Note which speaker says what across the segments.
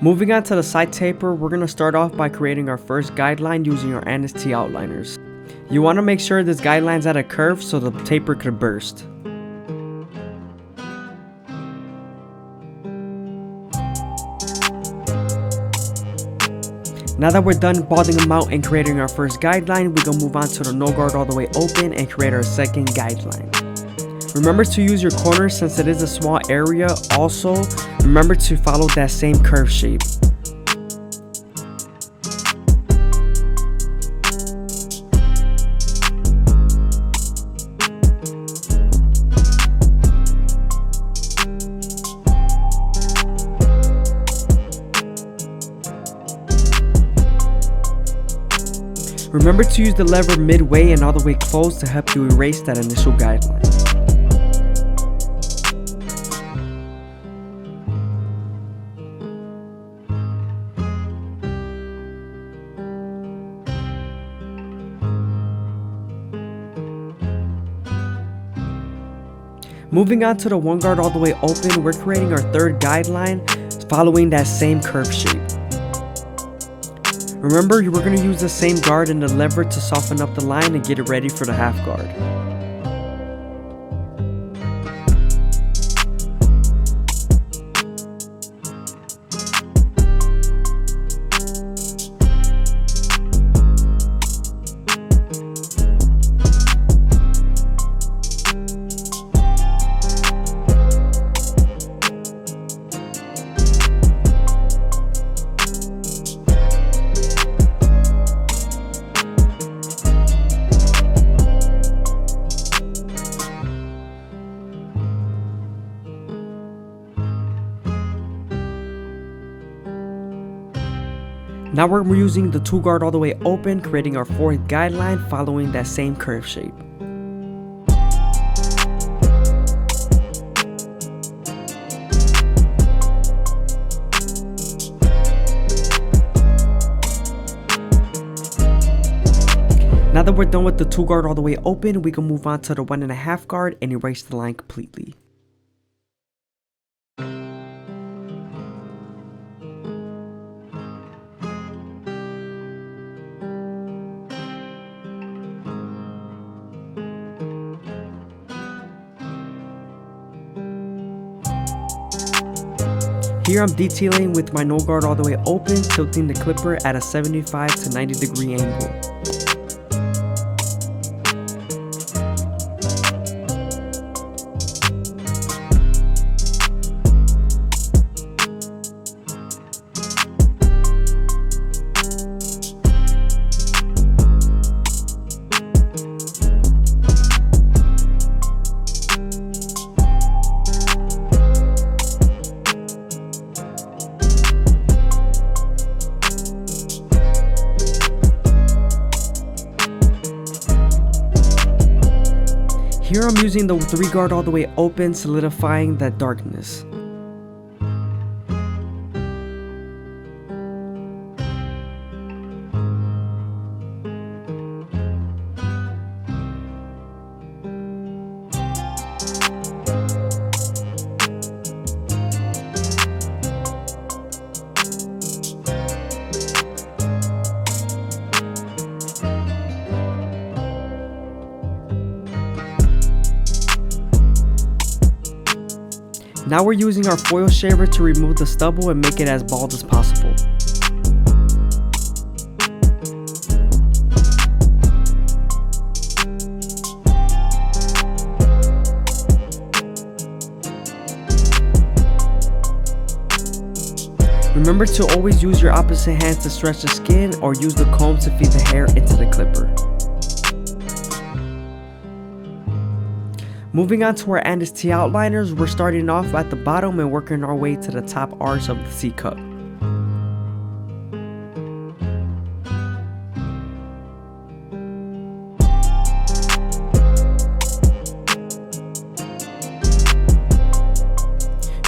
Speaker 1: Moving on to the side taper, we're going to start off by creating our first guideline using our NST outliners. You want to make sure this guideline's at a curve so the taper could burst. Now that we're done balding them out and creating our first guideline, we're going to move on to the no guard all the way open and create our second guideline. Remember to use your corners since it is a small area. Also, remember to follow that same curve shape. Remember to use the lever midway and all the way close to help you erase that initial guideline. Moving on to the one guard all the way open, we're creating our third guideline following that same curve shape. Remember, we're going to use the same guard and the lever to soften up the line and get it ready for the half guard. Now we're using the two guard all the way open, creating our fourth guideline following that same curve shape. Now that we're done with the two guard all the way open, we can move on to the 1.5 guard and erase the line completely. Here I'm detailing with my no guard all the way open, tilting the clipper at a 75 to 90 degree angle. Here I'm using the 3 guard all the way open, solidifying that darkness. Now we're using our foil shaver to remove the stubble and make it as bald as possible. Remember to always use your opposite hands to stretch the skin or use the comb to feed the hair into the clipper. Moving on to our NST outliners, we're starting off at the bottom and working our way to the top arch of the C cup.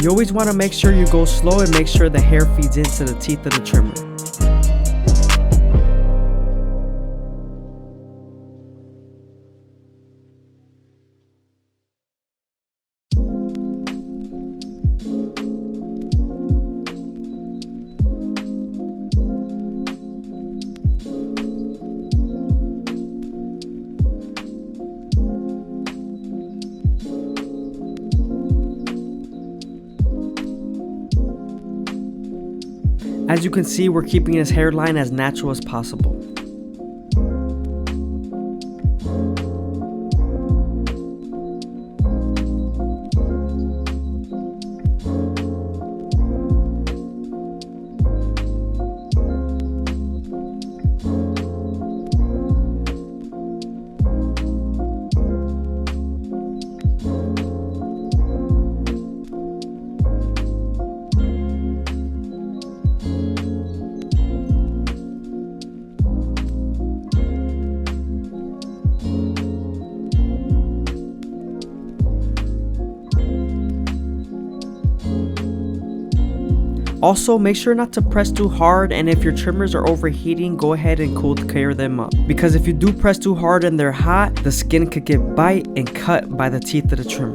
Speaker 1: You always want to make sure you go slow and make sure the hair feeds into the teeth of the trimmer. As you can see, we're keeping his hairline as natural as possible. Also, make sure not to press too hard, and if your trimmers are overheating, go ahead and cool clear them up. Because if you do press too hard and they're hot, the skin could get bite and cut by the teeth of the trimmer.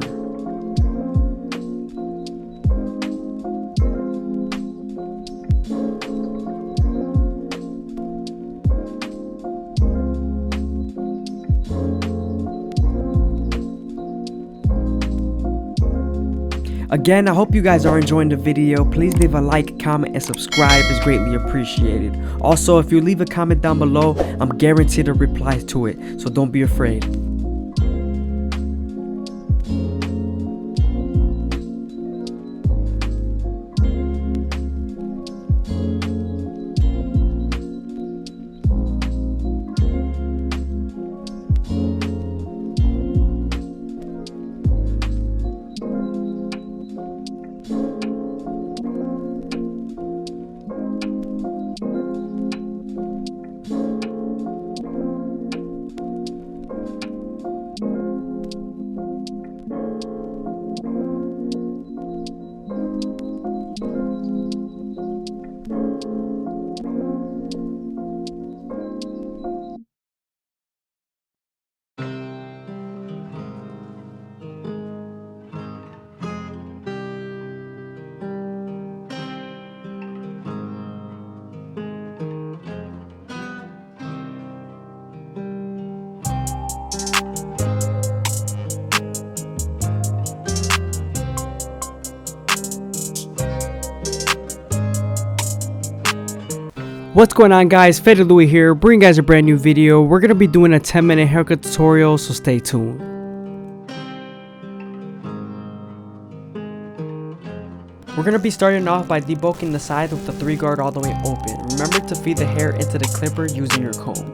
Speaker 1: Again, I hope you guys are enjoying the video. Please leave a like, comment, and subscribe is greatly appreciated. Also, if you leave a comment down below, I'm guaranteed to reply to it, so don't be afraid. What's going on, guys? FadeitLuie here, bringing you guys a brand new video. We're going to be doing a 10-minute haircut tutorial, so stay tuned. We're going to be starting off by debulking the sides with the 3 guard all the way open. Remember to feed the hair into the clipper using your comb.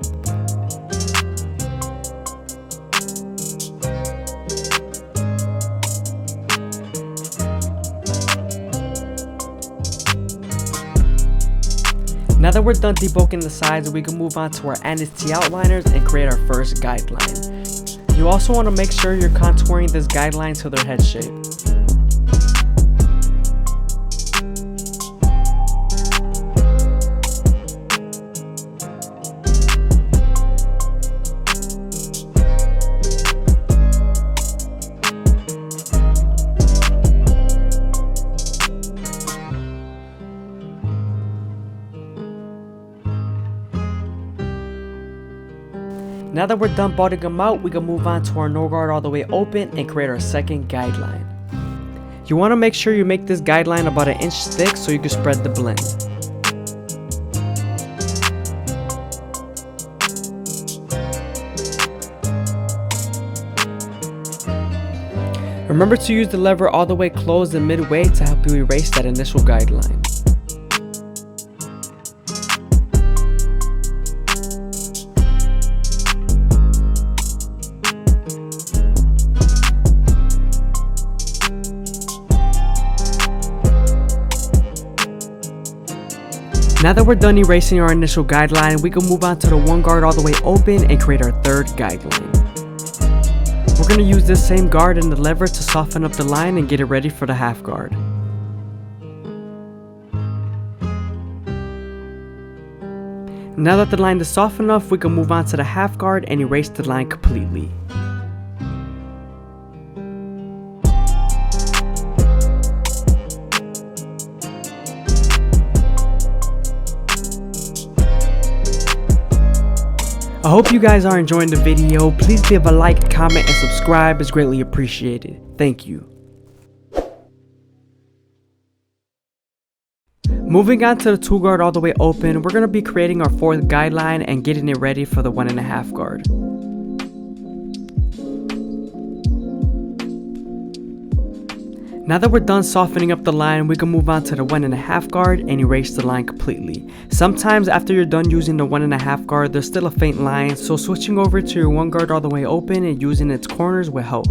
Speaker 1: Now that we're done debulking the sides, we can move on to our anti outliners and create our first guideline. You also want to make sure you're contouring this guideline to their head shape. Now that we're done balding them out, we can move on to our no guard all the way open and create our second guideline. You want to make sure you make this guideline about 1 inch thick so you can spread the blend. Remember to use the lever all the way closed and midway to help you erase that initial guideline. Now that we're done erasing our initial guideline, we can move on to the 1 guard all the way open and create our third guideline. We're going to use this same guard and the lever to soften up the line and get it ready for the half guard. Now that the line is soft enough, we can move on to the half guard and erase the line completely. I hope you guys are enjoying the video. Please leave a like, comment, and subscribe is greatly appreciated. Thank you. Moving on to the 2 guard all the way open, we're going to be creating our 4th guideline and getting it ready for the 1.5 guard. Now that we're done softening up the line, we can move on to the 1.5 guard and erase the line completely. Sometimes after you're done using the 1.5 guard, there's still a faint line, so switching over to your 1 guard all the way open and using its corners will help.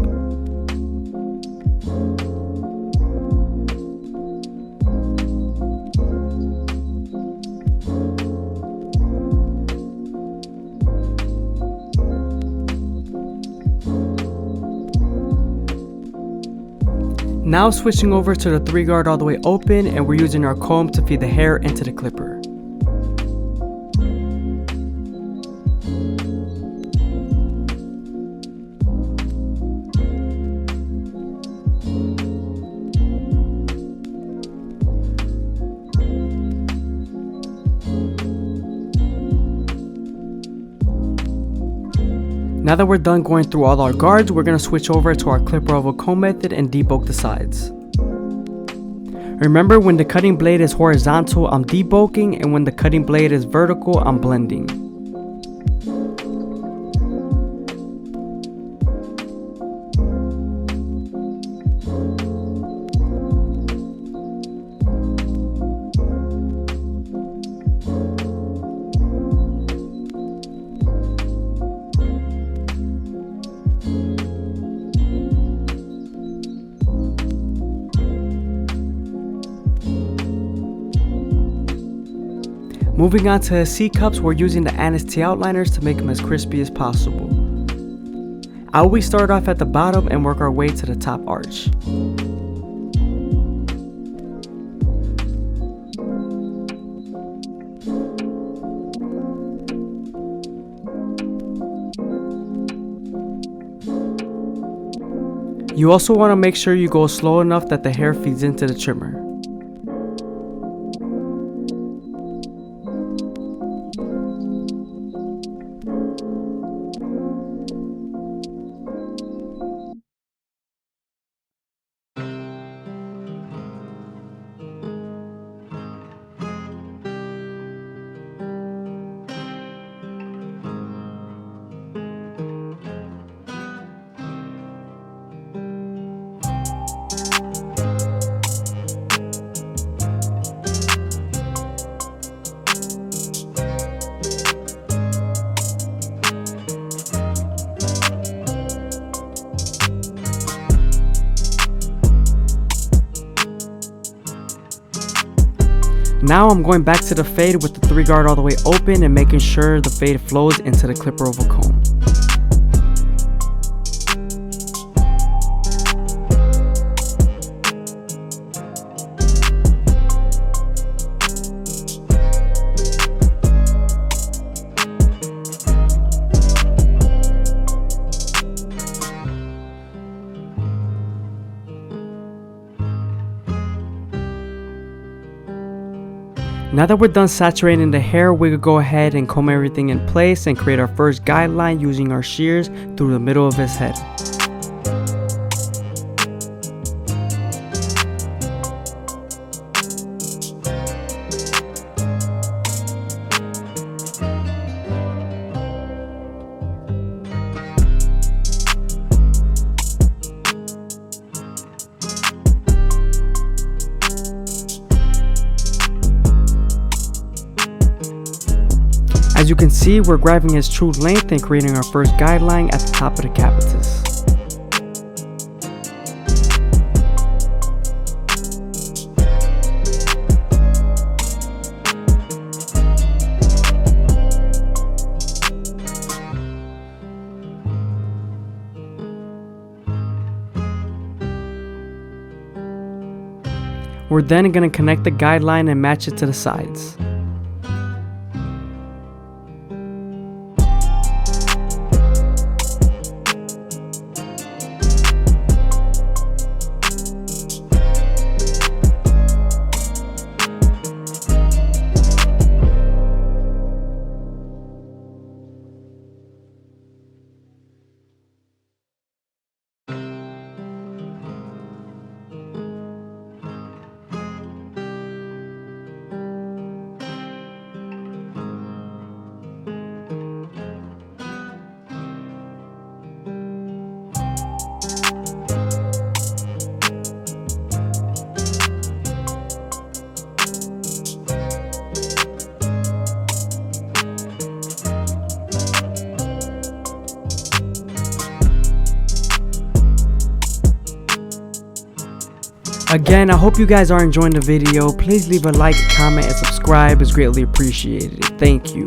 Speaker 1: Now switching over to the 3 guard all the way open, and we're using our comb to feed the hair into the clipper. Now that we're done going through all our guards, we're going to switch over to our clipper oval comb method and debulk the sides. Remember, when the cutting blade is horizontal, I'm debulking, and when the cutting blade is vertical, I'm blending. Moving on to C-cups, we're using the Anise Tea outliners to make them as crispy as possible. I always start off at the bottom and work our way to the top arch. You also want to make sure you go slow enough that the hair feeds into the trimmer. Now I'm going back to the fade with the 3 guard all the way open and making sure the fade flows into the clipper oval comb. Now that we're done saturating the hair, we could go ahead and comb everything in place and create our first guideline using our shears through the middle of his head. As you can see, we're grabbing his true length and creating our first guideline at the top of the capitus. We're then going to connect the guideline and match it to the sides. Again, I hope you guys are enjoying the video. Please leave a like, comment, and subscribe. It's greatly appreciated. Thank you.